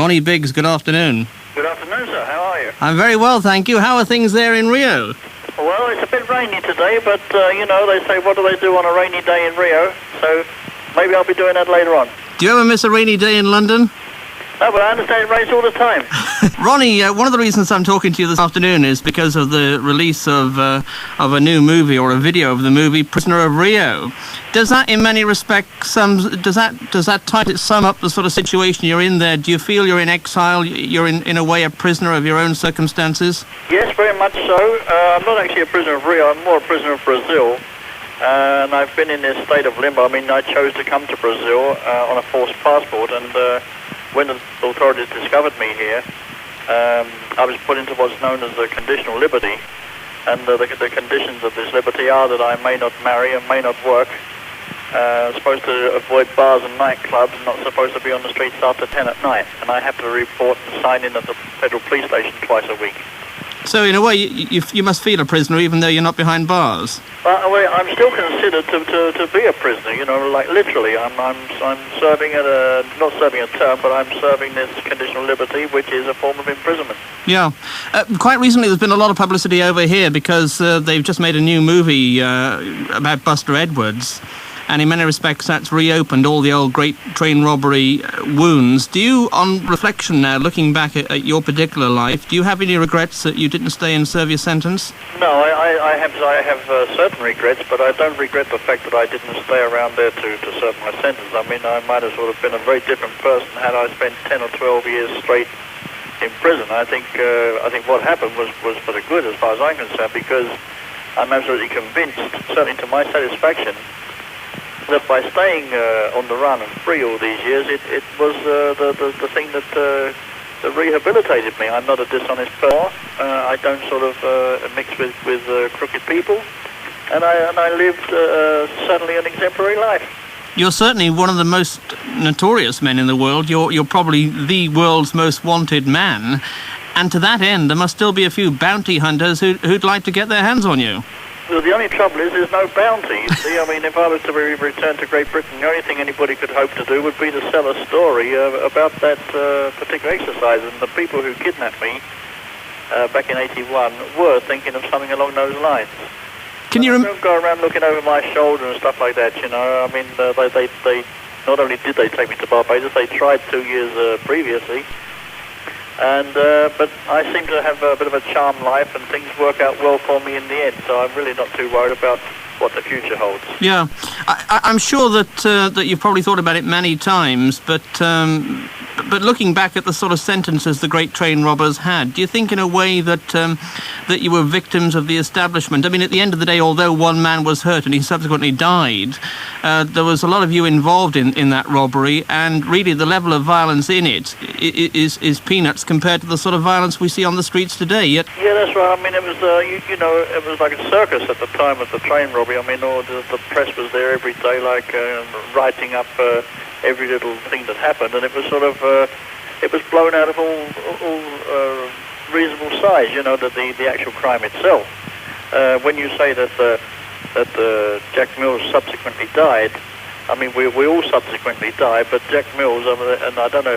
Ronnie Biggs, good afternoon. Good afternoon, sir. How are you? I'm very well, thank you. How are things there in Rio? Well, it's a bit rainy today, but, they say, what do they do on a rainy day in Rio? So maybe I'll be doing that later on. Do you ever miss a rainy day in London? No, but I understand it rains all the time. Ronnie, one of the reasons I'm talking to you this afternoon is because of the release of a new movie, or a video of the movie Prisoner of Rio. Does that, in many respects, does that try to sum up the sort of situation you're in there? Do you feel you're in exile? You're in a way a prisoner of your own circumstances? Yes, very much so. I'm not actually a prisoner of Rio. I'm more a prisoner of Brazil. And I've been in this state of limbo. I mean, I chose to come to Brazil on a forced passport, and when the authorities discovered me here, I was put into what's known as a conditional liberty, and the conditions of this liberty are that I may not marry and may not work, supposed to avoid bars and nightclubs, not supposed to be on the streets after 10 at night, and I have to report and sign in at the federal police station twice a week. So, in a way, you must feel a prisoner even though you're not behind bars. Well, I'm still considered to be a prisoner, like literally. I'm serving not serving a term, but I'm serving this conditional liberty, which is a form of imprisonment. Yeah. Quite recently there's been a lot of publicity over here because they've just made a new movie about Buster Edwards. And in many respects, that's reopened all the old great train robbery wounds. Do you, on reflection now, looking back at your particular life, do you have any regrets that you didn't stay and serve your sentence? No, I have certain regrets, but I don't regret the fact that I didn't stay around there to serve my sentence. I mean, I might have sort of been a very different person had I spent 10 or 12 years straight in prison. I think what happened was for the good, as far as I'm concerned, because I'm absolutely convinced, certainly to my satisfaction, that by staying on the run and free all these years, it was the thing that rehabilitated me. I'm not a dishonest person. I don't sort of mix with crooked people, and I lived certainly an exemplary life. You're certainly one of the most notorious men in the world. You're probably the world's most wanted man, and to that end, there must still be a few bounty hunters who'd like to get their hands on you. Well, the only trouble is there's no bounty, you see. I mean, if I was to return to Great Britain, the only thing anybody could hope to do would be to sell a story about that particular exercise. And the people who kidnapped me back in 81 were thinking of something along those lines. Can you don't go around looking over my shoulder and stuff like that, I mean, they not only did they take me to Barbados, they tried 2 years previously. And but I seem to have a bit of a charmed life, and things work out well for me in the end. So I'm really not too worried about what the future holds. Yeah, I'm sure that you've probably thought about it many times, but looking back at the sort of sentences the great train robbers had, do you think in a way that you were victims of the establishment? I mean, at the end of the day, although one man was hurt and he subsequently died, there was a lot of you involved in that robbery, and really the level of violence in it is peanuts compared to the sort of violence we see on the streets today. Yet, yeah, that's right. I mean, it was it was like a circus at the time of the train robbery. I mean, the press was there every day, like writing up every little thing that happened, and it was sort of it was blown out of all reasonable size. The actual crime itself. When you say that Jack Mills subsequently died, I mean we all subsequently died, but Jack Mills, and I don't know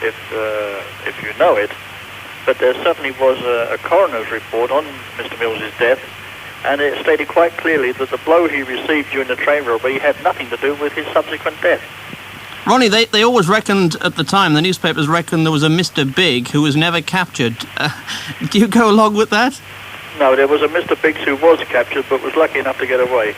if you know it, but there certainly was a coroner's report on Mr. Mills's death. And it stated quite clearly that the blow he received during the train robbery had nothing to do with his subsequent death. Ronnie, they always reckoned at the time, the newspapers reckoned there was a Mr. Big who was never captured. Do you go along with that? No, there was a Mr. Biggs who was captured but was lucky enough to get away.